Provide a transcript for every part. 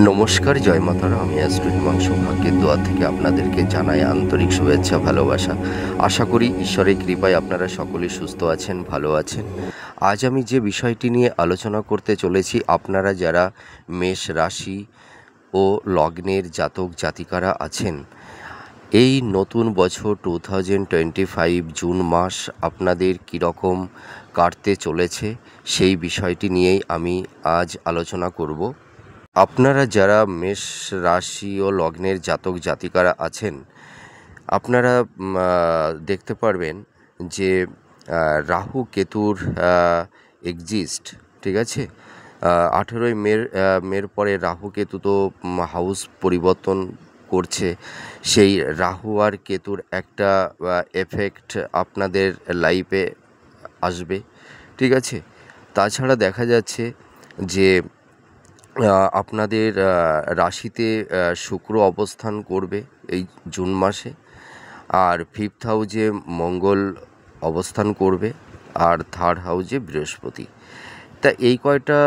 নমস্কার, জয় মাতারা। আমি অ্যাস্ট্রো হিমাংশু ভাগ্যের দোয়া থেকে আপনাদেরকে জানাই আন্তরিক শুভেচ্ছা, ভালোবাসা। আশা করি ঈশ্বরের কৃপায় আপনারা সকলেই সুস্থ আছেন, ভালো আছেন। আজ আমি যে বিষয়টি নিয়ে আলোচনা করতে চলেছি, আপনারা যারা মেষ রাশি ও লগ্নের জাতক জাতিকারা আছেন, এই নতুন বছর 2025 জুন মাস আপনাদের কীরকম কাটতে চলেছে সেই বিষয়টি নিয়েই আমি আজ আলোচনা করব। আপনারা যারা মেষ রাশি ও লগ্নের জাতক জাতিকারা আছেন, আপনারা দেখতে পারবেন যে রাহু কেতুর এক্সিস্ট, ঠিক আছে। 18ই মের পরে রাহু কেতু তো হাউস পরিবর্তন করছে। সেই রাহু আর কেতুর একটা এফেক্ট আপনাদের লাইফে আসবে, ঠিক আছে। তাছাড়া দেখা যাচ্ছে যে আপনাদের রাশিতে শুক্র অবস্থান করবে এই জুন মাসে, আর 5th হাউজে মঙ্গল অবস্থান করবে, আর 3rd হাউজে বৃহস্পতি। তা এই কয়টা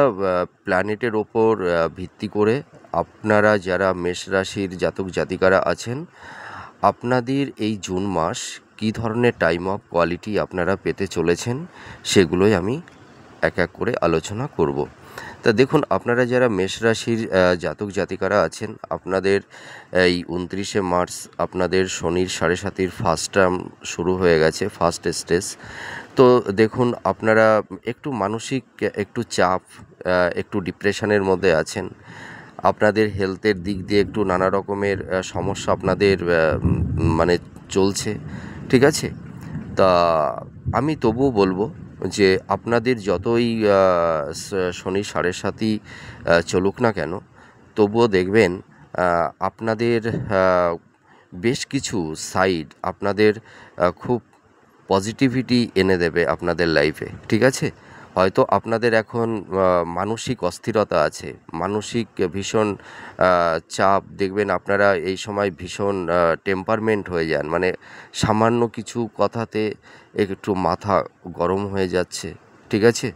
প্ল্যানেটের ওপর ভিত্তি করে আপনারা যারা মেষ রাশির জাতক জাতিকারা আছেন, আপনাদের এই জুন মাস কী ধরনের টাইম অফ কোয়ালিটি আপনারা পেতে চলেছেন সেগুলোই আমি এক এক করে আলোচনা করব। তা দেখুন, আপনারা যারা মেষ রাশির জাতক জাতিকারা আছেন, আপনাদের এই 29শে মার্চ আপনাদের শনির 7.5 ফার্স্ট টার্ম শুরু হয়ে গেছে, ফার্স্ট স্টেজ। তো দেখুন, আপনারা একটু মানসিক একটু চাপ, একটু ডিপ্রেশনের মধ্যে আছেন। আপনাদের হেলথের দিক দিয়ে একটু নানা রকমের সমস্যা আপনাদের মানে চলছে, ঠিক আছে। তা আমি তবুও বলবো যে আপনাদের যতই শনি 7.5ই চলুক না কেন, তবুও দেখবেন আপনাদের বেশ কিছু সাইড আপনাদের খুব পজিটিভিটি এনে দেবে আপনাদের লাইফে, ঠিক আছে। হয়তো আপনাদের এখন মানসিক অস্থিরতা আছে, মানসিক ভীষণ চাপ। দেখবেন আপনারা এই সময় ভীষণ টেম্পারমেন্ট হয়ে যান, মানে সামান্য কিছু কথাতে একটু মাথা গরম হয়ে যাচ্ছে, ঠিক আছে।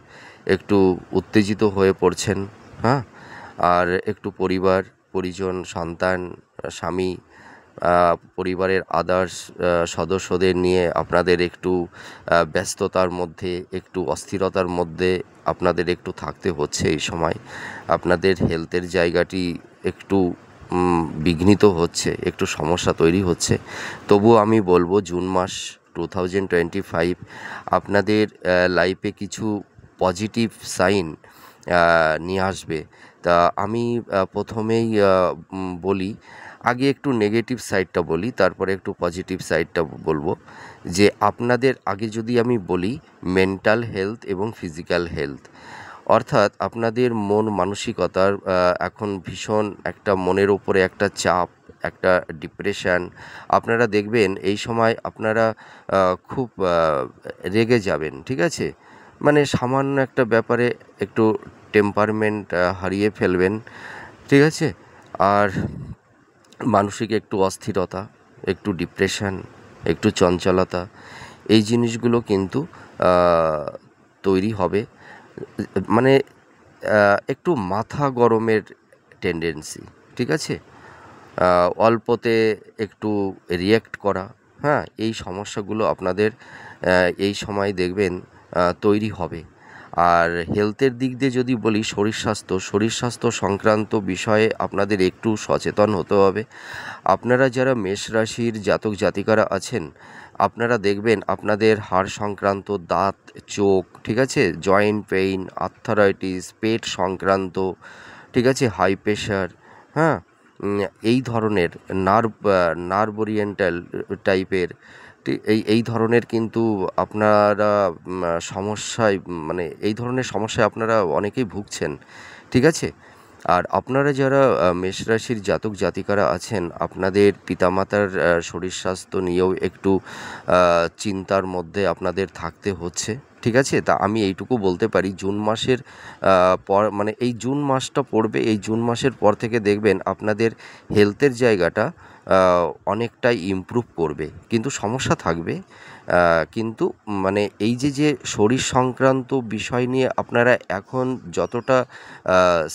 একটু উত্তেজিত হয়ে পড়ছেন, হ্যাঁ। আর একটু পরিবার পরিজন, সন্তান, স্বামী, পরিবারের আদার্স সদস্যদের নিয়ে আপনাদের একটু ব্যস্ততার মধ্যে, একটু অস্থিরতার মধ্যে আপনাদের একটু থাকতে হচ্ছে এই সময়। আপনাদের হেলথের জায়গাটি একটু বিঘ্নিত হচ্ছে, একটু সমস্যা তৈরি হচ্ছে। তবুও আমি বলবো জুন মাস 2025 আপনাদের লাইফে কিছু পজিটিভ সাইন নিয়ে আসবে। তা আমি প্রথমেই বলি, আগে একটু নেগেটিভ সাইডটা বলি, তারপরে একটু পজিটিভ সাইডটা বলবো। যে আপনাদের আগে যদি আমি বলি মেন্টাল হেলথ এবং ফিজিক্যাল হেলথ, অর্থাৎ আপনাদের মন মানসিকতার এখন ভীষণ একটা মনের ওপরে একটা চাপ, একটা ডিপ্রেশান। আপনারা দেখবেন এই সময় আপনারা খুব রেগে যাবেন, ঠিক আছে। মানে সামান্য একটা ব্যাপারে একটু টেম্পারমেন্ট হারিয়ে ফেলবেন, ঠিক আছে। আর মানসিক একটু অস্থিরতা, একটু ডিপ্রেশন, একটু চঞ্চলতা, এই জিনিসগুলো কিন্তু তৈরি হবে। মানে একটু মাথা গরমের টেন্ডেন্সি, ঠিক আছে। অল্পতে একটু রিয়্যাক্ট করা, হ্যাঁ, এই সমস্যাগুলো আপনাদের এই সময় দেখবেন তৈরি হবে। আর হেলথের দিক দিয়ে যদি বলি, শরীর স্বাস্থ্য সংক্রান্ত বিষয়ে আপনাদের একটু সচেতন হতে হবে। আপনারা যারা মেষ রাশির জাতক জাতিকারা আছেন, আপনারা দেখবেন আপনাদের হাড় সংক্রান্ত, দাঁত, চোখ, ঠিক আছে, জয়েন্ট পেইন, আর্থারাইটিস, পেট সংক্রান্ত, ঠিক আছে, হাই প্রেশার, হ্যাঁ, এই ধরনের নার্ভ ওরিয়েন্টাল টাইপের এই ধরনের কিন্তু আপনারা সমস্যায়, মানে এই ধরনের সমস্যায় আপনারা অনেকেই ভুগছেন, ঠিক আছে। আর আপনারা যারা মেষ রাশির জাতক জাতিকারা আছেন, আপনাদের পিতামাতার শরীর স্বাস্থ্য নিয়েও একটু চিন্তার মধ্যে আপনাদের থাকতে হচ্ছে, ঠিক আছে। তা আমি এইটুকু বলতে পারি, জুন মাসের পর, মানে এই জুন মাসটা পড়বে, এই জুন মাসের পর থেকে দেখবেন আপনাদের হেলথের জায়গাটা অনেকটাই ইমপ্রুভ করবে, কিন্তু সমস্যা থাকবে। কিন্তু মানে এই যে শরীর সংক্রান্ত বিষয় নিয়ে আপনারা এখন যতটা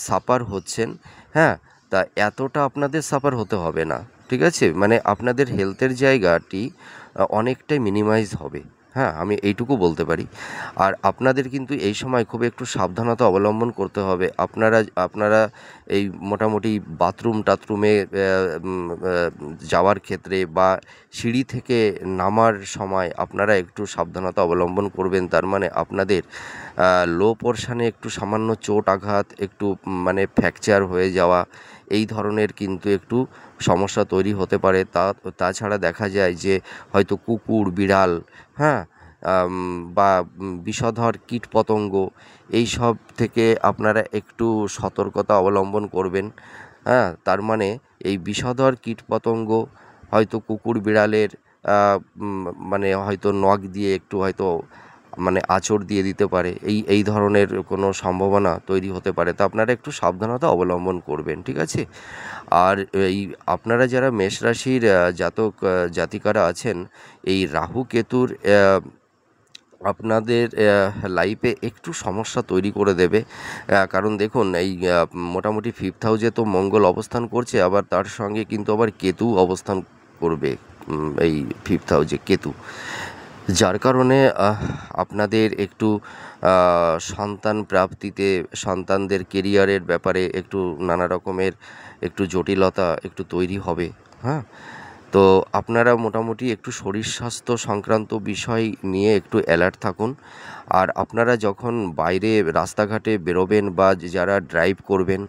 সাফার হচ্ছেন, হ্যাঁ, তা এতটা আপনাদের সাফার হতে হবে না, ঠিক আছে? মানে আপনাদের হেলথের জায়গাটি অনেকটাই মিনিমাইজ হবে। হ্যাঁ, আমি এইটুকু বলতে পারি। আর আপনাদের কিন্তু এই সময় খুব একটু সাবধানতা অবলম্বন করতে হবে। আপনারা আপনারা এই মোটামুটি বাথরুমে যাওয়ার ক্ষেত্রে বা সিঁড়ি থেকে নামার সময় আপনারা একটু সাবধানতা অবলম্বন করবেন। তার মানে আপনাদের লো পোরশনে একটু সামান্য চোট আঘাত, একটু মানে ফ্র্যাকচার হয়ে যাওয়া, এই ধরনের কিন্তু একটু সমস্যা তৈরি হতে পারে। তাছাড়া দেখা যায় যে হয়তো কুকুর, বিড়াল, হ্যাঁ, বা বিষধর কীটপতঙ্গ, এইসব থেকে আপনারা একটু সতর্কতা অবলম্বন করবেন। হ্যাঁ, তার মানে এই বিষধর কীটপতঙ্গ হয়তো কুকুর, বিড়ালের মানে হয়তো নখ দিয়ে একটু হয়তো মানে আঁচড় দিয়ে দিতে পারে। এই ধরনের কোনো সম্ভাবনা তৈরি হতে পারে। তো আপনারা একটু সাবধানতা অবলম্বন করবেন, ঠিক আছে? আর এই আপনারা যারা মেষ রাশির জাতিকারা আছেন, এই রাহু কেতুর আপনাদের লাইফে একটু সমস্যা তৈরি করে দেবে। কারণ দেখুন, এই মোটামুটি 5th হাউসে তো মঙ্গল অবস্থান করছে, আবার তার সঙ্গে কিন্তু আবার কেতু অবস্থান করবে। এই 5th হাউসে কেতু, যার কারণে আপনাদের একটু সন্তান প্রাপ্তিতে, সন্তানদের কেরিয়ারের ব্যাপারে একটু নানা রকমের একটু জটিলতা একটু তৈরি হবে। হ্যাঁ, তো আপনারা মোটামুটি একটু শরীর স্বাস্থ্য সংক্রান্ত বিষয় নিয়ে একটু অ্যালার্ট থাকুন। আর আপনারা যখন বাইরে রাস্তাঘাটে বেরোবেন বা যারা ড্রাইভ করবেন,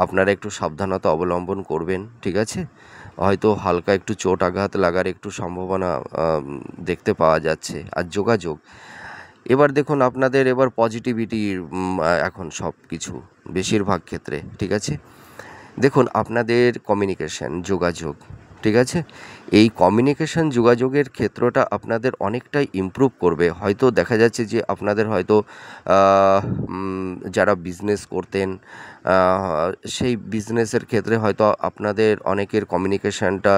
আপনারা একটু সাবধানতা অবলম্বন করবেন, ঠিক আছে? হয়তো হালকা একটু চোট আঘাত লাগার একটু সম্ভাবনা দেখতে পাওয়া যাচ্ছে। আর যোগাযোগ, এবার দেখুন আপনাদের এবার পজিটিভিটি এখন সব কিছু বেশিরভাগ ক্ষেত্রে, ঠিক আছে? দেখুন আপনাদের কমিউনিকেশন, যোগাযোগ, ঠিক আছে? এই কমিউনিকেশন যোগাযোগের ক্ষেত্রটা আপনাদের অনেকটাই ইমপ্রুভ করবে। হয়তো দেখা যাচ্ছে যে আপনাদের হয়তো যারা বিজনেস করতেন, সেই বিজনেসের ক্ষেত্রে হয়তো আপনাদের অনেকের কমিউনিকেশনটা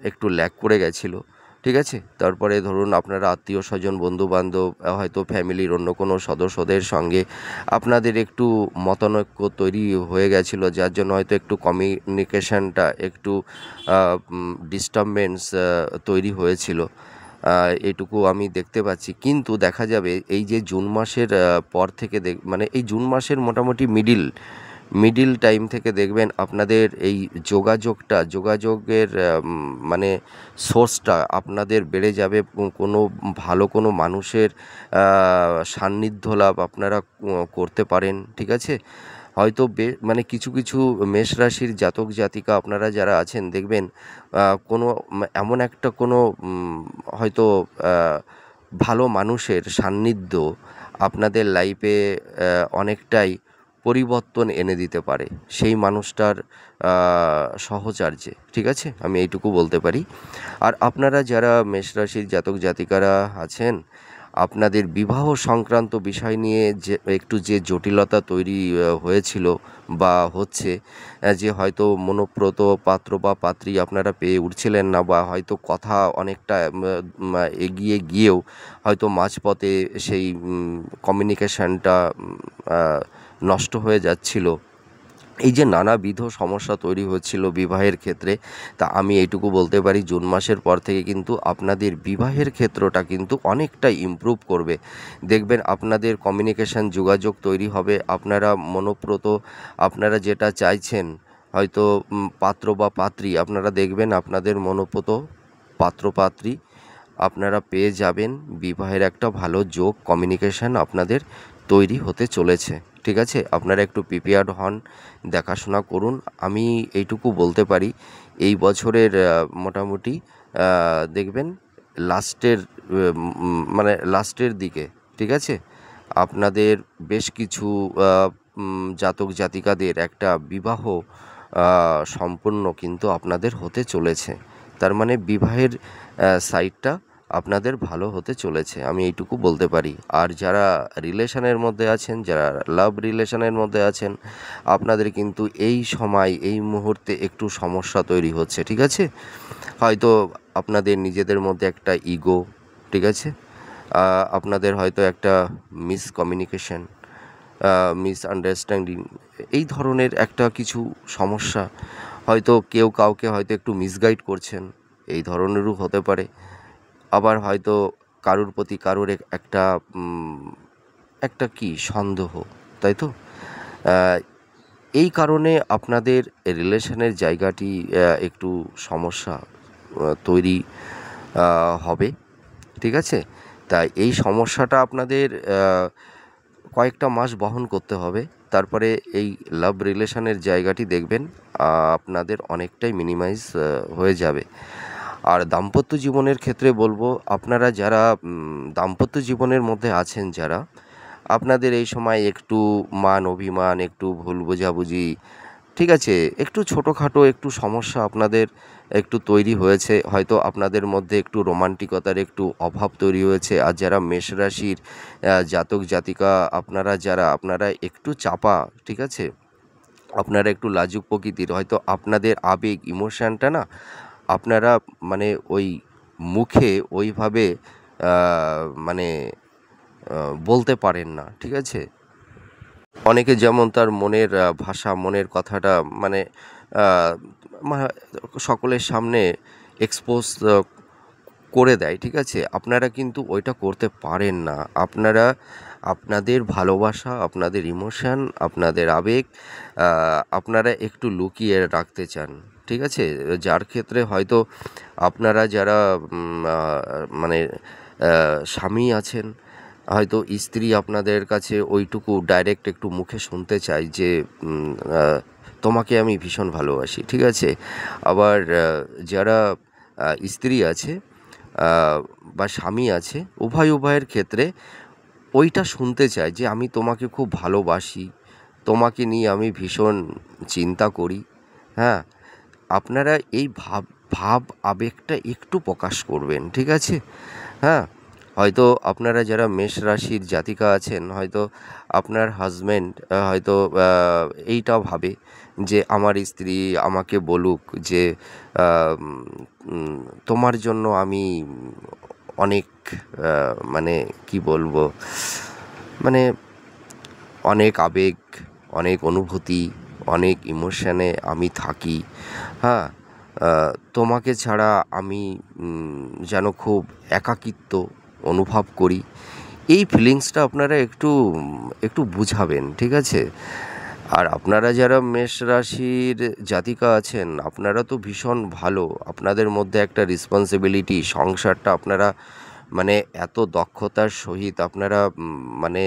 একটু ল্যাক করে গেছিলো, ঠিক আছে? তারপরে ধরুন আপনারা আত্মীয়-স্বজন, বন্ধু-বান্ধব, হয়তো ফ্যামিলির অন্য কোনো সদস্যদের সঙ্গে আপনাদের একটু মতানৈক্য তৈরি হয়ে গেছিলো, যার জন্য হয়তো একটু কমিউনিকেশনটা একটু ডিস্টার্বেন্স তৈরি হয়েছিল। এটুকু আমি দেখতে পাচ্ছি। কিন্তু দেখা যাবে এই যে জুন মাসের পর থেকে মানে এই জুন মাসের মোটামুটি মিডিল টাইম থেকে দেখবেন আপনাদের এই যোগাযোগের মানে সোর্সটা আপনাদের বেড়ে যাবে। কোনো ভালো কোনো মানুষের সান্নিধ্য লাভ আপনারা করতে পারেন, ঠিক আছে? হয়তো মানে কিছু মেষ রাশির জাতক জাতিকা আপনারা যারা আছেন দেখবেন কোনো এমন একটা কোনো হয়তো ভালো মানুষের সান্নিধ্য আপনাদের লাইফে অনেকটাই পরিবর্তন এনে দিতে পারে সেই মানুষটার সহচার্যে, ঠিক আছে? আমি এইটুকু বলতে পারি। আর আপনারা যারা মেষ রাশির জাতক জাতিকারা আছেন, আপনাদের বিবাহ সংক্রান্ত বিষয় নিয়ে যে জটিলতা তৈরি হয়েছিল বা হচ্ছে, যে হয়তো মনঃপ্রত পাত্র বা পাত্রী আপনারা পেয়ে উঠছিলেন না, বা হয়তো কথা অনেকটা এগিয়ে গিয়েও হয়তো মাঝপথে সেই কমিউনিকেশনটা নষ্ট হয়ে যাচ্ছিল। এই যে নানাবিধ সমস্যা তৈরি হচ্ছিল বিবাহের ক্ষেত্রে, তা আমি এইটুকু বলতে পারি জুন মাসের পর থেকে কিন্তু আপনাদের বিবাহের ক্ষেত্রটা কিন্তু অনেকটাই ইমপ্রুভ করবে। দেখবেন আপনাদের কমিউনিকেশন, যোগাযোগ তৈরি হবে। আপনারা মনঃপ্রত, আপনারা যেটা চাইছেন হয়তো পাত্র বা পাত্রী, আপনারা দেখবেন আপনাদের মনঃপ্রত পাত্রপাত্রী আপনারা পেয়ে যাবেন। বিবাহের একটা ভালো যোগ, কমিউনিকেশন আপনাদের তৈরি হতে চলেছে, ঠিক আছে? আপনারা একটু প্রিপেয়ার্ড হন, দেখাশোনা করুন। আমি এইটুকু বলতে পারি এই বছরের মোটামুটি দেখবেন লাস্টের মানে লাস্টের দিকে, ঠিক আছে, আপনাদের বেশ কিছু জাতক জাতিকাদের একটা বিবাহ সম্পূর্ণ কিন্তু আপনাদের হতে চলেছে। তার মানে বিবাহের সাইডটা আপনাদের ভালো হতে চলেছে, আমি এইটুকু বলতে পারি। আর যারা রিলেশনের মধ্যে আছেন, যারা লাভ রিলেশনের মধ্যে আছেন, আপনাদের কিন্তু এই সময় এই মুহূর্তে একটু সমস্যা তৈরি হচ্ছে, ঠিক আছে? হয়তো আপনাদের নিজেদের মধ্যে একটা ইগো, ঠিক আছে, আপনাদের হয়তো একটা মিসকমিউনিকেশন মিসআন্ডারস্ট্যান্ডিং, এই ধরনের একটা কিছু সমস্যা, হয়তো কেউ কাউকে হয়তো একটু মিসগাইড করছেন, এই ধরনেরও হতে পারে। আবার হয়তো কারুর প্রতি কারুর একটা একটা কি সন্দেহ, তাই তো? আহ, এই কারণে আপনাদের রিলেশনের জায়গাটি একটু সমস্যা তৈরি হবে, ঠিক আছে? তাই এই সমস্যাটা আপনাদের কয়েকটা মাস বহন করতে হবে। তারপরে এই লাভ রিলেশনের জায়গাটি দেখবেন আপনাদের অনেকটাই মিনিমাইজ হয়ে যাবে। আর দাম্পত্য জীবনের ক্ষেত্রে বলবো, আপনারা যারা দাম্পত্য জীবনের মধ্যে আছেন যারা, আপনাদের এই সময় একটু মান অভিমান, একটু ভুল বোঝাবুঝি, ঠিক আছে, একটু ছোটোখাটো একটু সমস্যা আপনাদের একটু তৈরি হয়েছে, হয়তো আপনাদের মধ্যে একটু রোমান্টিকতার একটু অভাব তৈরি হয়েছে। আর যারা মেষ রাশির জাতক জাতিকা আপনারা একটু চাপা, ঠিক আছে, আপনারা একটু লাজুক প্রকৃতির, হয়তো আপনাদের আবেগ ইমোশানটা না আপনারা মানে ওই মুখে ওইভাবে মানে বলতে পারেন না, ঠিক আছে? অনেকে যেমন তার মনের ভাষা, মনের কথাটা মানে আহ, সকলের সামনে এক্সপোজ করে দেয়, ঠিক আছে? আপনারা কিন্তু ওইটা করতে পারেন না। আপনারা আপনাদের ভালোবাসা, আপনাদের ইমোশান, আপনাদের আবেগ আপনারা একটু লুকিয়ে রাখতে চান, ঠিক আছে? যার ক্ষেত্রে হয়তো আপনারা যারা মানে স্বামী আছেন, হয়তো স্ত্রী আপনাদের কাছে ওইটুকু ডাইরেক্ট একটু মুখে শুনতে চায় যে তোমাকে আমি ভীষণ ভালোবাসি, ঠিক আছে? আবার যারা স্ত্রী আছে বা স্বামী আছে, উভয়ের ক্ষেত্রে ওইটা শুনতে চায় যে আমি তোমাকে খুব ভালোবাসি, তোমাকে নিয়ে আমি ভীষণ চিন্তা করি। হ্যাঁ, আপনারা এই ভাব আবেগটা একটু প্রকাশ করবেন, ঠিক আছে? হ্যাঁ, হয়তো আপনারা যারা মেষ রাশির জাতিকা আছেন, হয়তো আপনার হাজব্যান্ড হয়তো এইটা ভাবে যে আমার স্ত্রী আমাকে বলুক যে তোমার জন্য আমি অনেক মানে কি বলবো, মানে অনেক আবেগ, অনেক অনুভূতি, অনেক ইমোশানে আমি থাকি। হ্যাঁ, তোমাকে ছাড়া আমি যেন খুব একাকিত্ব অনুভব করি। এই ফিলিংসটা আপনারা একটু বুঝাবেন, ঠিক আছে? আর আপনারা যারা মেষ রাশির জাতিকা আছেন, আপনারা তো ভীষণ ভালো, আপনাদের মধ্যে একটা রেসপন্সিবিলিটি, সংসারটা আপনারা মানে এত দক্ষতার সহিত আপনারা মানে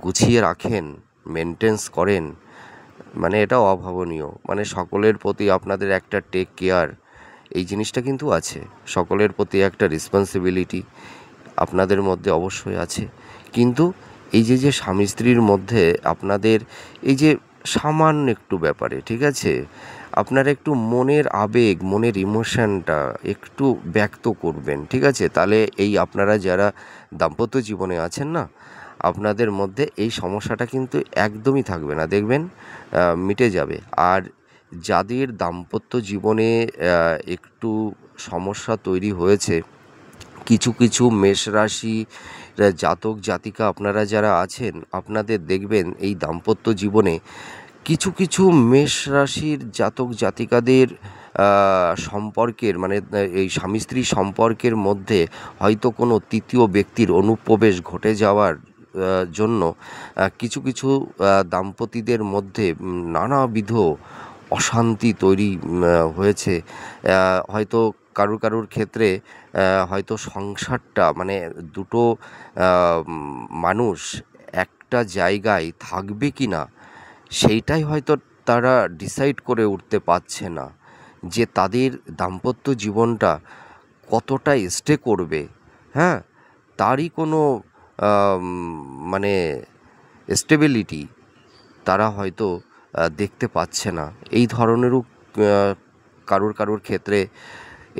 গুছিয়ে রাখেন, মেনটেন্স করেন, মানে এটা অভাবনীয়। মানে সকলের প্রতি আপনাদের একটা টেক কেয়ার, এই জিনিসটা কিন্তু আছে। সকলের প্রতি একটা রেসপন্সিবিলিটি আপনাদের মধ্যে অবশ্যই আছে। কিন্তু এই যে স্বামী স্ত্রীর মধ্যে আপনাদের এই যে সামান্য একটু ব্যাপারে, ঠিক আছে, আপনারা একটু মনের আবেগ, মনের ইমোশনটা একটু ব্যক্ত করবেন, ঠিক আছে? তাহলে এই আপনারা যারা দাম্পত্য জীবনে আছেন না, আপনাদের মধ্যে এই সমস্যাটা কিন্তু একদমই থাকবে না, দেখবেন মিটে যাবে। আর যাদের দাম্পত্য জীবনে একটু সমস্যা তৈরি হয়েছে, কিছু মেষ রাশি জাতক জাতিকা আপনারা যারা আছেন, আপনাদের দেখবেন এই দাম্পত্য জীবনে কিছু মেষ রাশির জাতক জাতিকাদের সম্পর্কের মানে এই স্বামী স্ত্রী সম্পর্কের মধ্যে হয়তো কোনো তৃতীয় ব্যক্তির অনুপ্রবেশ ঘটে যাওয়ার জন্য কিছু দাম্পতিদের মধ্যে নানাবিধ অশান্তি তৈরি হয়েছে। হয়তো কারুর ক্ষেত্রে হয়তো সংসারটা মানে দুটো মানুষ একটা জায়গায় থাকবে কি না, সেইটাই হয়তো তারা ডিসাইড করে উঠতে পারছে না যে তাদের দাম্পত্য জীবনটা কতটা স্টে করবে। হ্যাঁ, তারই কোনো আম, মানে স্টেবিলিটি তারা হয়তো দেখতে পাচ্ছে না। এই ধরনেরও কারুর ক্ষেত্রে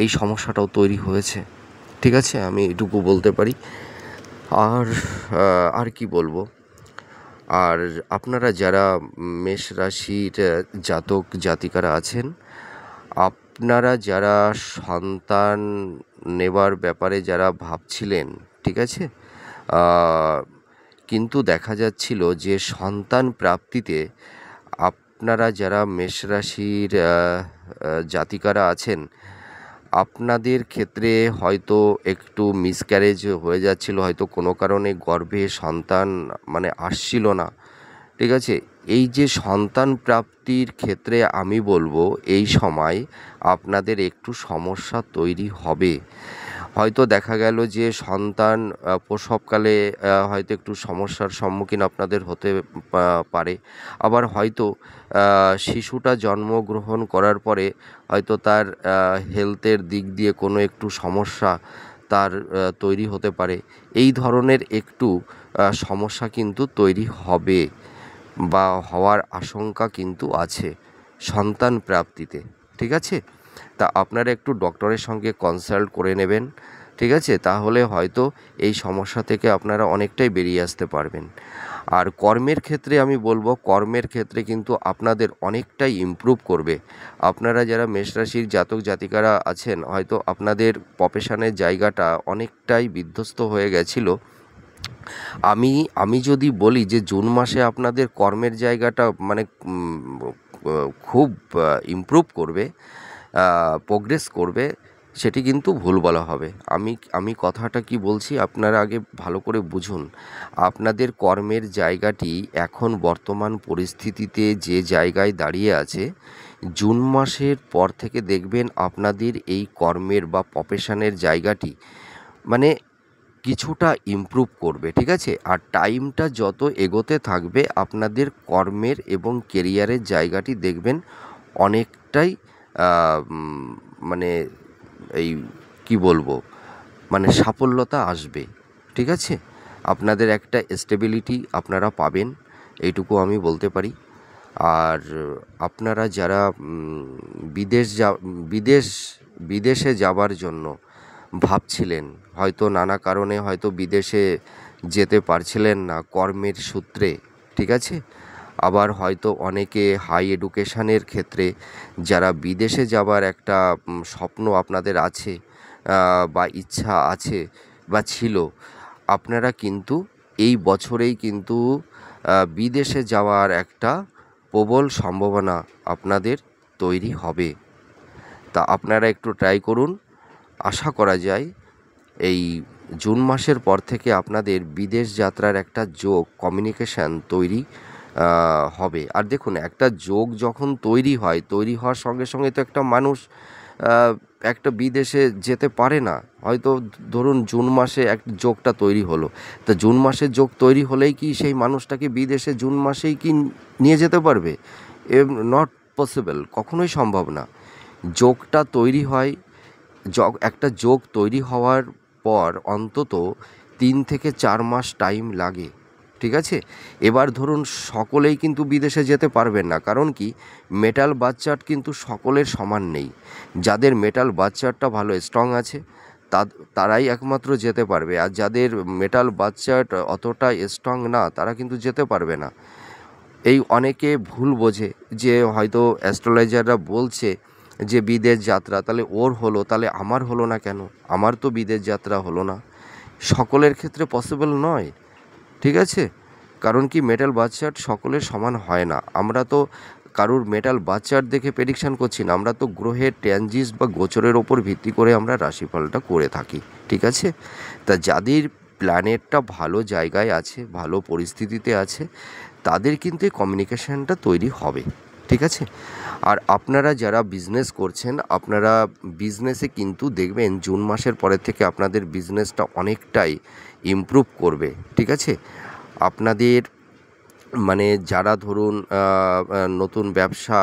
এই সমস্যাটাও তৈরি হয়েছে, ঠিক আছে? আমি এটুকু বলতে পারি। আর আর কি বলবো, আর আপনারা যারা মেষ রাশির জাতক জাতিকারা আছেন, আপনারা যারা সন্তান নেবার ব্যাপারে যারা ভাবছিলেন, ঠিক আছে, কিন্তু দেখা যাচ্ছিল যে সন্তান প্রাপ্তিতে আপনারা যারা মেষ রাশির জাতিকারা আছেন, আপনাদের ক্ষেত্রে হয়তো একটু মিসক্যারেজ হয়ে যাচ্ছিল, হয়তো কোনো কারণে গর্ভে সন্তান মানে আসছিল না। ঠিক আছে? এই যে সন্তান প্রাপ্তির ক্ষেত্রে আমি বলবো এই সময় আপনাদের একটু সমস্যা তৈরি হবে। হয়তো দেখা গেল যে সন্তান প্রসবকালে হয়তো একটু সমস্যার সম্মুখীন আপনাদের হতে পারে। আবার হয়তো শিশুটা জন্মগ্রহণ করার পরে হয়তো তার হেলথের দিক দিয়ে কোনো একটু সমস্যা তার তৈরি হতে পারে। এই ধরনের একটু সমস্যা কিন্তু তৈরি হবে বা হওয়ার আশঙ্কা কিন্তু আছে সন্তান প্রাপ্তিতে। ঠিক আছে? তা আপনারা একটু ডক্টরের সঙ্গে কনসাল্ট করে নেবেন। ঠিক আছে? তাহলে হয়তো এই সমস্যা থেকে আপনারা অনেকটাই বেরিয়ে আসতে পারবেন। আর কর্মের ক্ষেত্রে আমি বলবো, কর্মের ক্ষেত্রে কিন্তু আপনাদের অনেকটাই ইমপ্রুভ করবে। আপনারা যারা মেষ রাশির জাতক জাতিকারা আছেন, হয়তো আপনাদের প্রফেশনের জায়গাটা অনেকটাই বিধ্বস্ত হয়ে গেছিল। আমি যদি বলি যে জুন মাসে আপনাদের কর্মের জায়গাটা মানে খুব ইমপ্রুভ করবে, প্রোগ্রেস করবে, সেটি কিন্তু ভুল বলা হবে। আমি কথাটা কি বলছি আপনারা আগে ভালো করে বুঝুন। আপনাদের কর্মের জায়গাটি এখন বর্তমান পরিস্থিতিতে যে জায়গায় দাঁড়িয়ে আছে, জুন মাসের পর থেকে দেখবেন আপনাদের এই কর্মের বা প্রফেশনের জায়গাটি মানে কিছুটা ইমপ্রুভ করবে। ঠিক আছে? আর টাইমটা যত এগোতে থাকবে আপনাদের কর্মের এবং কেরিয়ারের জায়গাটি দেখবেন অনেকটাই মানে এই কি বলবো, মানে সাফল্যতা আসবে। ঠিক আছে? আপনাদের একটা স্টেবিলিটি আপনারা পাবেন, এইটুকু আমি বলতে পারি। আর আপনারা যারা বিদেশে যাবার জন্য ভাবছিলেন, হয়তো নানা কারণে হয়তো বিদেশে যেতে পারছিলেন না কর্মের সূত্রে। ঠিক আছে? আবার হয়তো অনেকে হাই এডুকেশানের ক্ষেত্রে যারা বিদেশে যাবার একটা স্বপ্ন আপনাদের আছে বা ইচ্ছা আছে বা ছিল, আপনারা কিন্তু এই বছরেই কিন্তু বিদেশে যাওয়ার একটা প্রবল সম্ভাবনা আপনাদের তৈরি হবে। তা আপনারা একটু ট্রাই করুন। আশা করা যায় এই জুন মাসের পর থেকে আপনাদের বিদেশ যাত্রার একটা যোগ কমিউনিকেশান তৈরি হবে। আর দেখুন, একটা যোগ যখন তৈরি হয়, তৈরি হওয়ার সঙ্গে সঙ্গে তো একটা মানুষ একটা বিদেশে যেতে পারে না। হয়তো ধরুন জুন মাসে এক যোগটা তৈরি হলো, তা জুন মাসে যোগ তৈরি হলেই কি সেই মানুষটাকে বিদেশে জুন মাসেই কি নিয়ে যেতে পারবে? নট পসিবল, কখনোই সম্ভব না। যোগটা তৈরি হয়, একটা যোগ তৈরি হওয়ার পর অন্তত 3 থেকে 4 মাস টাইম লাগে। ঠিক আছে? এবার ধরুন সকলেই কিন্তু বিদেশে যেতে পারবেন না, কারণ কি মেটাল বার্থ চার্ট কিন্তু সকলের সমান নেই। যাদের মেটাল বার্থ চার্টটা ভালো স্ট্রং আছে তারাই একমাত্র যেতে পারবে, আর যাদের মেটাল বার্থ চার্ট অতটা স্ট্রং না তারা কিন্তু যেতে পারবে না। এই অনেকে ভুল বোঝে যে হয়তো অ্যাস্ট্রোলজাররা বলছে যে বিদেশ যাত্রা, তাহলে ওর হলো, তাহলে আমার হলো না কেন? আমার তো বিদেশ যাত্রা হলো না। সকলের ক্ষেত্রে পসিবল নয়। ঠিক আছে? কারণ কি মেটাল বার্থ চার্ট সকলের সমান হয় না। আমরা তো কারুর মেটাল বার্থ চার্ট দেখে প্রেডিকশান করছি না, আমরা তো গ্রহের ট্রানজিট বা গোচরের ওপর ভিত্তি করে আমরা রাশিফলটা করে থাকি। ঠিক আছে? তা যাদের প্ল্যানেটটা ভালো জায়গায় আছে, ভালো পরিস্থিতিতে আছে, তাদের কিন্তু এই কমিউনিকেশানটা তৈরি হবে। ঠিক আছে? আর আপনারা যারা বিজনেস করছেন, আপনারা বিজনেসে কিন্তু দেখবেন জুন মাসের পরের থেকে আপনাদের বিজনেসটা অনেকটাই ইমপ্রুভ করবে। ঠিক আছে? আপনাদের মানে যারা ধরুন নতুন ব্যবসা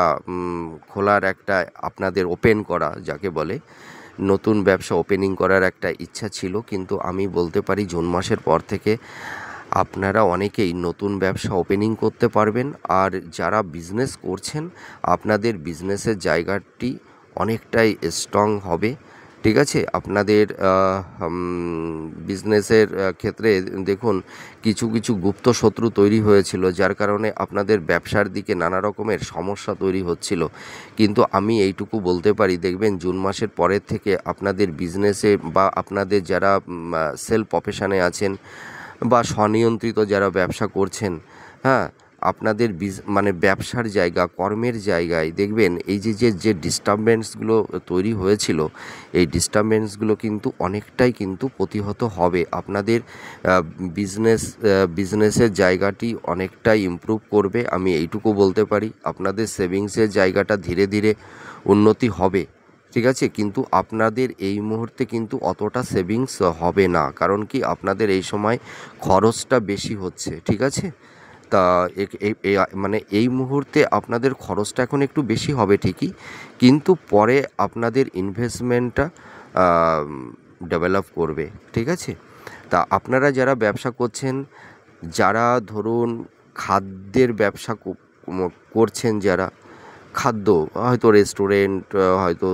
খোলার একটা আপনাদের ওপেন করা যাকে বলে, নতুন ব্যবসা ওপেনিং করার একটা ইচ্ছা ছিল, কিন্তু আমি বলতে পারি জুন মাসের পর থেকে আপনারা অনেকেই নতুন ব্যবসা ওপেনিং করতে পারবেন। আর যারা বিজনেস করছেন, আপনাদের বিজনেসের জায়গাটি অনেকটাই স্ট্রং হবে। ঠিক আছে? আপনাদের বিজনেসের ক্ষেত্রে দেখুন কিছু গুপ্ত শত্রু তৈরি হয়েছিল, যার কারণে আপনাদের ব্যবসার দিকে নানা রকমের সমস্যা তৈরি হচ্ছিল। কিন্তু আমি এইটুকু বলতে পারি, দেখবেন জুন মাসের পরের থেকে আপনাদের বিজনেসে বা আপনাদের যারা সেল প্রফেশনে আছেন বা স্বনিয়ন্ত্রিত যারা ব্যবসা করছেন, হ্যাঁ, আপনাদের মানে ব্যবসার জায়গা, কর্মের জায়গায় দেখবেন এই যে ডিস্টারবেন্সগুলো তৈরি হয়েছিল, এই ডিস্টারবেন্সগুলো কিন্তু অনেকটাই কিন্তু প্রতিহত হবে। আপনাদের বিজনেসের জায়গাটি অনেকটাই ইমপ্রুভ করবে, আমি এইটুকু বলতে পারি। আপনাদের সেভিংসের জায়গাটা ধীরে ধীরে উন্নতি হবে, ঠিক আছে, কিন্তু আপনাদের এই মুহূর্তে কিন্তু অতটা সেভিংস হবে না, কারণ কি আপনাদের এই সময় খরচটা বেশি হচ্ছে, ঠিক আছে। তা মানে এই মুহূর্তে আপনাদের খরচটা এখন একটু বেশি হবে ঠিকই, কিন্তু পরে আপনাদের ইনভেস্টমেন্টটা ডেভেলপ করবে, ঠিক আছে। তা আপনারা যারা ব্যবসা করছেন, যারা ধরুন খাদ্যের ব্যবসা করছেন, যারা খাদ্য, হয়তো রেস্টুরেন্ট, হয়তো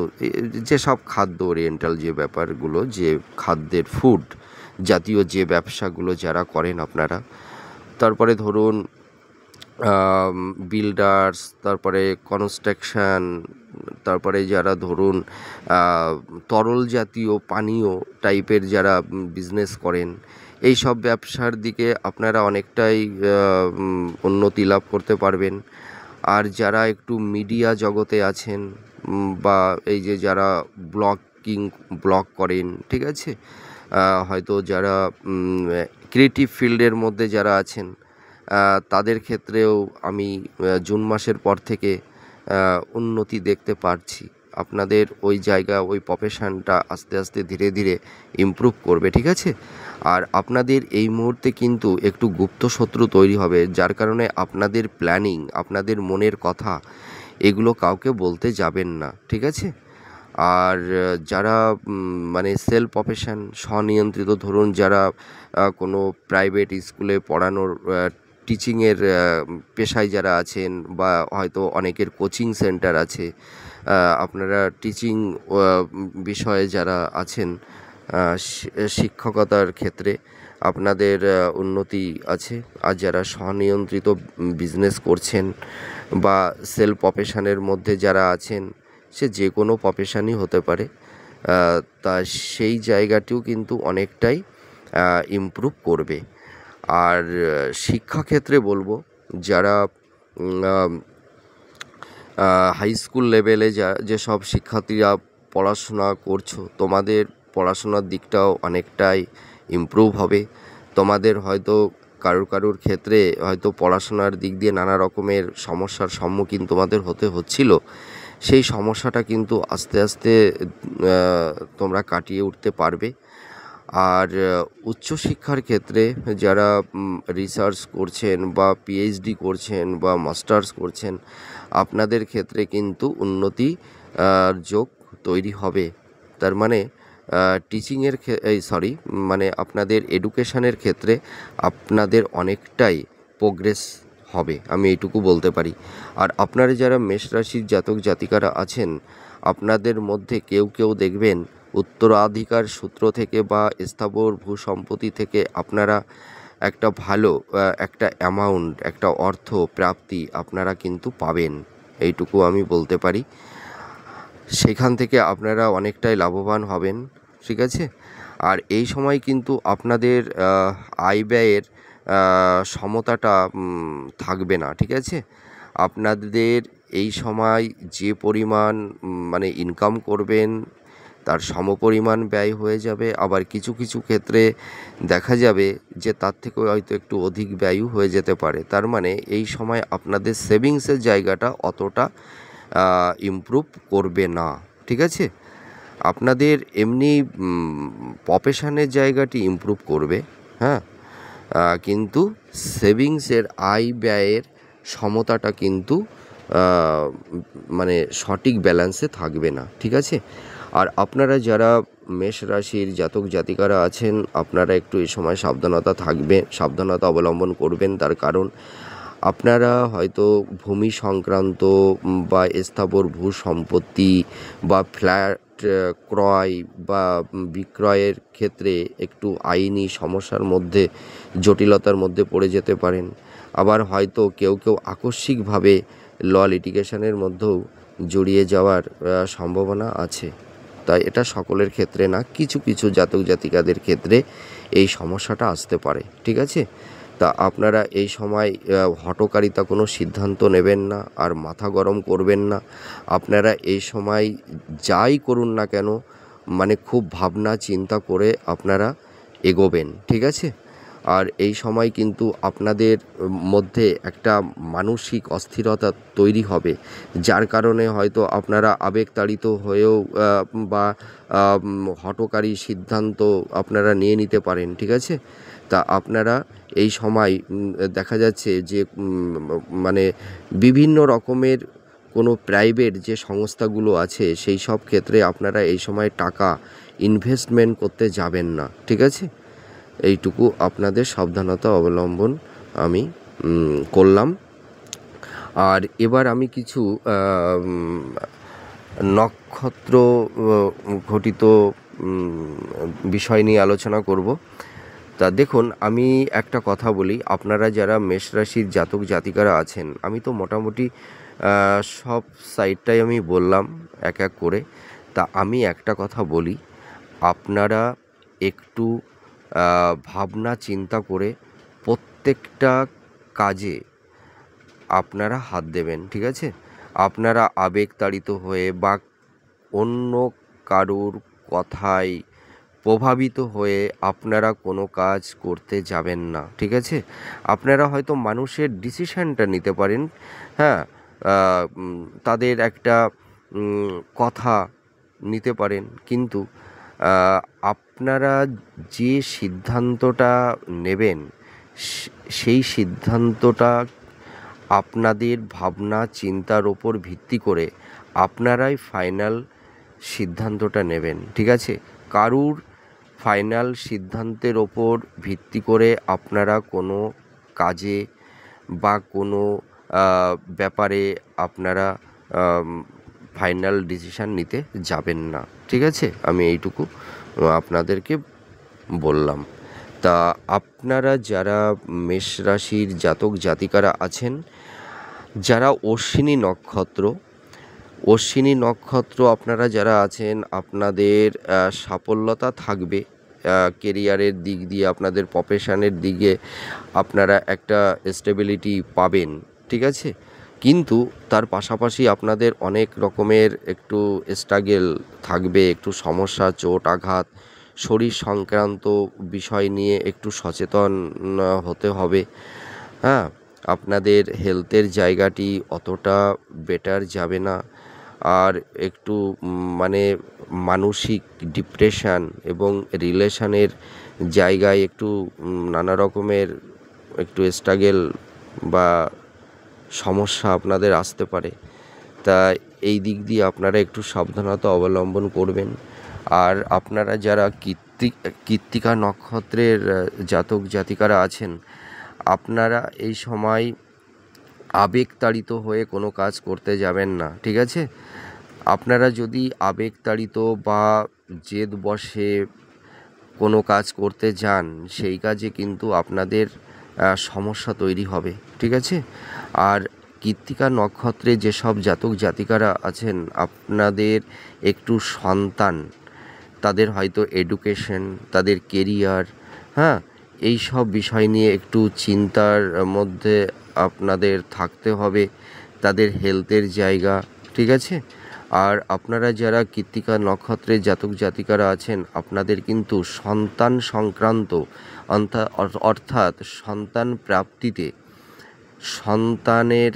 যেসব খাদ্য ওরিয়েন্টাল যে ব্যাপারগুলো, যে খাদ্যের ফুড জাতীয় যে ব্যবসাগুলো যারা করেন আপনারা, তারপরে ধরুন বিল্ডার্স, তারপরে কনস্ট্রাকশান, তারপরে যারা ধরুন তরল জাতীয় পানীয় টাইপের যারা বিজনেস করেন, এই সব ব্যবসার দিকে আপনারা অনেকটাই উন্নতি লাভ করতে পারবেন। আর যারা একটু মিডিয়া জগতে আছেন, বা এই যে যারা ব্লগ করেন, ঠিক আছে, হয়তো যারা ক্রিয়েটিভ ফিল্ডের মধ্যে যারা আছেন, তাদের ক্ষেত্রেও আমি জুন মাসের পর থেকে উন্নতি দেখতে পারছি। আপনাদের ওই জায়গা, ওই প্রফেশনটা আস্তে আস্তে ধীরে ধীরে ইমপ্রুভ করবে, ঠিক আছে। আর আপনাদের এই মুহূর্তে কিন্তু একটু গুপ্ত শত্রু তৈরি হবে, যার কারণে আপনাদের প্ল্যানিং, আপনাদের মনের কথা, এগুলো কাউকে বলতে যাবেন না, ঠিক আছে। আর যারা মানে সেলফ প্রফেশন, স্বনিয়ন্ত্রিত, ধরুন যারা কোনো প্রাইভেট স্কুলে পড়ানোর টিচিংয়ের পেশায় যারা আছেন, বা হয়তো অনেকের কোচিং সেন্টার আছে, আপনারা টিচিং বিষয়ে যারা আছেন, শিক্ষকতার ক্ষেত্রে আপনাদের উন্নতি আছে। আর যারা স্বনিয়ন্ত্রিত বিজনেস করছেন বা সেলফ প্রফেশনের মধ্যে যারা আছেন, সে যে কোনো প্রফেশনই হতে পারে, তা সেই জায়গাটিও কিন্তু অনেকটাই ইমপ্রুভ করবে। আর শিক্ষাক্ষেত্রে বলবো, যারা হাই স্কুল লেভেলে যেসব শিক্ষার্থীরা পড়াশোনা করছো, তোমাদের পড়াশোনার দিকটাও অনেকটাই ইমপ্রুভ হবে। তোমাদের হয়তো কারুর ক্ষেত্রে হয়তো পড়াশোনার দিক দিয়ে নানা রকমের সমস্যার সম্মুখীন তোমাদের হতে হচ্ছিল, সেই সমস্যাটা কিন্তু আস্তে আস্তে তোমরা কাটিয়ে উঠতে পারবে। আর উচ্চশিক্ষার ক্ষেত্রে যারা রিসার্চ করছেন, বা পিএইচডি করছেন, বা মাস্টার্স করছেন, আপনাদের ক্ষেত্রে কিন্তু উন্নতি যোগ তৈরি হবে। তার মানে টিচিংয়ের মানে আপনাদের এডুকেশনের ক্ষেত্রে আপনাদের অনেকটাই প্রোগ্রেস হবে, আমি এইটুকু বলতে পারি। আর আপনারা যারা মেষ রাশির জাতক জাতিকারা আছেন, আপনাদের মধ্যে কেউ দেখবেন উত্তরাধিকার সূত্র থেকে বা স্থাবর ভূসম্পত্তি থেকে আপনারা একটা ভালো একটা অ্যামাউন্ট, একটা অর্থ প্রাপ্তি আপনারা কিন্তু পাবেন, এইটুকু আমি বলতে পারি। সেখান থেকে আপনারা অনেকটাই লাভবান হবেন, ঠিক আছে। আর এই সময় কিন্তু আপনাদের আয় ব্যয়ের সমতাটা থাকবে না, ঠিক আছে। আপনাদের এই সময় যে পরিমাণ মানে ইনকাম করবেন, তার সমপরিমাণ ব্যয় হয়ে যাবে। আবার কিছু ক্ষেত্রে দেখা যাবে যে তার থেকেও হয়তো একটু অধিক ব্যয়ও হয়ে যেতে পারে। তার মানে এই সময় আপনাদের সেভিংসের জায়গাটা অতটা ইমপ্রুভ করবে না, ঠিক আছে। আপনাদের এমনি প্রফেশনের জায়গাটি ইমপ্রুভ করবে, হ্যাঁ, কিন্তু সেভিংসের আয় ব্যয়ের সমতাটা কিন্তু মানে সঠিক ব্যালেন্সে থাকবে না, ঠিক আছে। আর আপনারা যারা মেষ রাশির জাতক জাতিকারা আছেন, আপনারা একটু এই সময় সাবধানতা অবলম্বন করবেন। তার কারণ আপনারা হয়তো ভূমি সংক্রান্ত বা স্থাবর ভূসম্পত্তি বা ফ্ল্যাট ক্রয় বা বিক্রয়ের ক্ষেত্রে একটু আইনি সমস্যার মধ্যে, জটিলতার মধ্যে পড়ে যেতে পারেন। আবার হয়তো কেউ আকস্মিকভাবে লিটিগেশনের মধ্যেও জড়িয়ে যাওয়ার সম্ভাবনা আছে। তাই এটা সকলের ক্ষেত্রে না, কিছু জাতক জাতিকাদের ক্ষেত্রে এই সমস্যাটা আসতে পারে, ঠিক আছে? তা আপনারা এই সময় হঠকারিতা কোনো সিদ্ধান্ত নেবেন না, আর মাথা গরম করবেন না। আপনারা এই সময় যাই করুন না কেন, মানে খুব ভাবনা চিন্তা করে আপনারা এগোবেন, ঠিক আছে? আর এই সময় কিন্তু আপনাদের মধ্যে একটা মানসিক অস্থিরতা তৈরি হবে, যার কারণে হয়তো আপনারা আবেগতাড়িত হয়েও বা হঠকারী সিদ্ধান্ত আপনারা নিয়ে নিতে পারেন, ঠিক আছে? তা আপনারা এই সময় দেখা যাচ্ছে যে মানে বিভিন্ন রকমের কোনো প্রাইভেট যে সংস্থাগুলো আছে সেই সব ক্ষেত্রে আপনারা এই সময় টাকা ইনভেস্টমেন্ট করতে যাবেন না, ঠিক আছে? এইটুকু আপনাদের সাবধানতা অবলম্বন আমি করলাম। আর এবার আমি কিছু নক্ষত্র ঘটিত বিষয় নিয়ে আলোচনা করব। তা দেখুন, আমি একটা কথা বলি, আপনারা যারা মেষ রাশির জাতক জাতিকারা আছেন, আমি তো মোটামুটি সব সাইডটাই আমি বললাম এক এক করে। তা আমি একটা কথা বলি, আপনারা একটু ভাবনা চিন্তা করে প্রত্যেকটা কাজে আপনারা হাত দেবেন, ঠিক আছে? আপনারা আবেগতাড়িত হয়ে বা অন্য কারুর কথায় প্রভাবিত হয়ে আপনারা কোনো কাজ করতে যাবেন না, ঠিক আছে? আপনারা হয়তো মানুষের ডিসিশানটা নিতে পারেন, হ্যাঁ, তাদের একটা কথা নিতে পারেন, কিন্তু আপনারা যে সিদ্ধান্তটা নেবেন সেই সিদ্ধান্তটা আপনাদের ভাবনা চিন্তার ওপর ভিত্তি করে আপনারাই ফাইনাল সিদ্ধান্তটা নেবেন, ঠিক আছে? কারুর ফাইনাল সিদ্ধান্তের ওপর ভিত্তি করে আপনারা কোনো কাজে বা কোনো ব্যাপারে আপনারা ফাইনাল ডিসিশান নিতে যাবেন না, ঠিক আছে? আমি এইটুকু আপনাদেরকে বললাম। তা আপনারা যারা মেষ রাশির জাতক জাতিকারা আছেন, যারা অশ্বিনী নক্ষত্র আপনারা যারা আছেন, আপনাদের সাফল্যতা থাকবে কেরিয়ারের দিক দিয়ে, আপনাদের প্রফেশনের দিকে আপনারা একটা স্টেবিলিটি পাবেন, ঠিক আছে? কিন্তু তার পাশাপাশি আপনাদের অনেক রকমের একটু স্ট্রাগেল থাকবে, একটু সমস্যা, চোট আঘাত, শরীর সংক্রান্ত বিষয় নিয়ে একটু সচেতন হতে হবে, হ্যাঁ? আপনাদের হেলথের জায়গাটি অতটা বেটার যাবে না, আর একটু মানে মানসিক ডিপ্রেশন এবং রিলেশনের জায়গায় একটু নানা রকমের একটু স্ট্রাগেল বা সমস্যা আপনাদের আসতে পারে। তা এই দিক দিয়ে আপনারা একটু সাবধানতা অবলম্বন করবেন। আর আপনারা যারা কৃত্তিকা নক্ষত্রের জাতক জাতিকারা আছেন, আপনারা এই সময় আবেগতাড়িত হয়ে কোনো কাজ করতে যাবেন না, ঠিক আছে? আপনারা যদি আবেগতাড়িত বা জেদবশে কোনো কাজ করতে যান, সেই কাজে কিন্তু আপনাদের সমস্যা তৈরি হবে, ঠিক আছে? আর কৃত্তিকা নক্ষত্রে যেসব জাতক জাতিকারা আছেন, আপনাদের একটু সন্তান, তাদের হয়তো এডুকেশন, তাদের কেরিয়ার, হ্যাঁ, এই সব বিষয় নিয়ে একটু চিন্তার মধ্যে আপনাদের থাকতে হবে, তাদের হেলথের জায়গা, ঠিক আছে? আর আপনারা যারা কৃত্তিকা নক্ষত্রের জাতক জাতিকারা আছেন, আপনাদের কিন্তু সন্তান সংক্রান্ত অর্থাৎ সন্তান প্রাপ্তিতে সন্তানের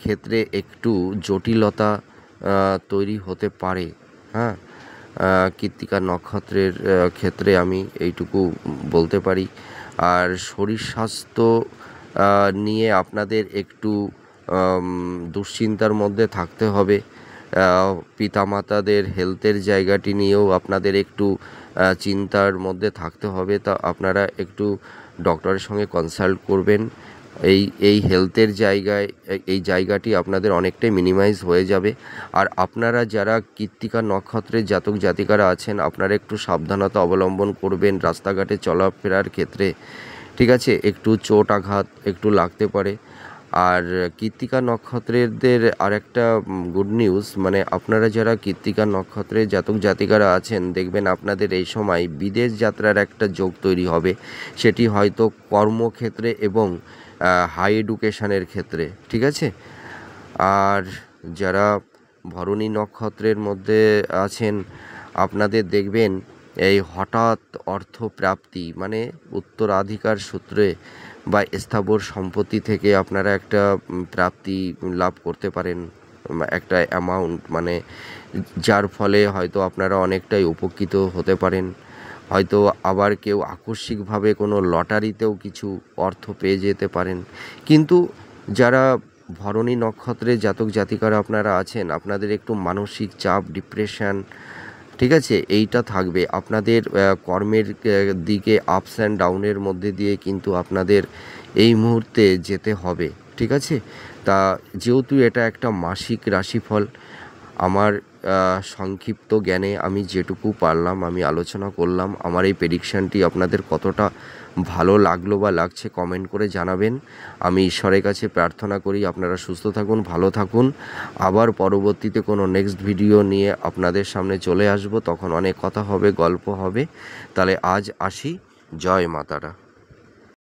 ক্ষেত্রে একটু জটিলতা তৈরি হতে পারে, হ্যাঁ? কৃত্তিকা নক্ষত্রের ক্ষেত্রে আমি এইটুকু বলতে পারি। আর শরীর স্বাস্থ্য নিয়ে আপনাদের একটু দুশ্চিন্তার মধ্যে থাকতে হবে। পিতামাতাদের হেলথের জায়গাটি নিয়েও আপনাদের একটু চিন্তার মধ্যে থাকতে হবে। তা আপনারা একটু ডক্টরের সঙ্গে কনসাল্ট করবেন। এই হেলথের জায়গায় এই জায়গাটি আপনাদের অনেকটাই মিনিমাইজ হয়ে যাবে। আর আপনারা যারা কৃত্তিকা নক্ষত্রের জাতক জাতিকারা আছেন, আপনারা একটু সাবধানতা অবলম্বন করবেন রাস্তাঘাটে চলাফেরার ক্ষেত্রে, ঠিক আছে? একটু চোট আঘাত একটু লাগতে পারে। আর কৃত্তিকা নক্ষত্রেরদের আরেকটা গুড নিউজ, মানে আপনারা যারা কৃত্তিকা নক্ষত্রের জাতক জাতিকারা আছেন, দেখবেন আপনাদের এই সময় বিদেশ যাত্রার একটা যোগ তৈরি হবে। সেটি হয়তো কর্মক্ষেত্রে এবং হাই এডুকেশনের ক্ষেত্রে, ঠিক আছে। আর যারা ভরণী নক্ষত্রের মধ্যে আছেন, আপনাদের দেখবেন এই হঠাৎ অর্থপ্রাপ্তি, মানে উত্তরাধিকার সূত্রে বা স্থাবর সম্পত্তি থেকে আপনারা একটা প্রাপ্তি লাভ করতে পারেন, একটা অ্যামাউন্ট, মানে যার ফলে হয়তো আপনারা অনেকটাই উপকৃত হতে পারেন। হয়তো আবার কেউ আকস্মিকভাবে কোনো লটারিতেও কিছু অর্থ পেয়ে যেতে পারেন। কিন্তু যারা ভরণী নক্ষত্রের জাতক জাতিকারা আপনারা আছেন, আপনাদের একটু মানসিক চাপ, ডিপ্রেশন, ঠিক আছে, এইটা থাকবে। আপনাদের কর্মের দিকে আপস অ্যান্ড ডাউনের মধ্যে দিয়ে কিন্তু আপনাদের এই মুহূর্তে যেতে হবে, ঠিক আছে। তা যেহেতু এটা একটা মাসিক রাশিফল, আমার সংক্ষিপ্ত জ্ঞানে আমি যেটুকু পারলাম আমি আলোচনা করলাম। আমার এই প্রেডিকশানটি আপনাদের কতটা ভালো লাগলো বা লাগছে কমেন্ট করে জানাবেন। আমি ঈশ্বরের কাছে প্রার্থনা করি আপনারা সুস্থ থাকুন, ভালো থাকুন। আবার পরবর্তীতে কোনো নেক্সট ভিডিও নিয়ে আপনাদের সামনে চলে আসব, তখন অনেক কথা হবে, গল্প হবে। তাহলে আজ আসি। জয় মা তারা।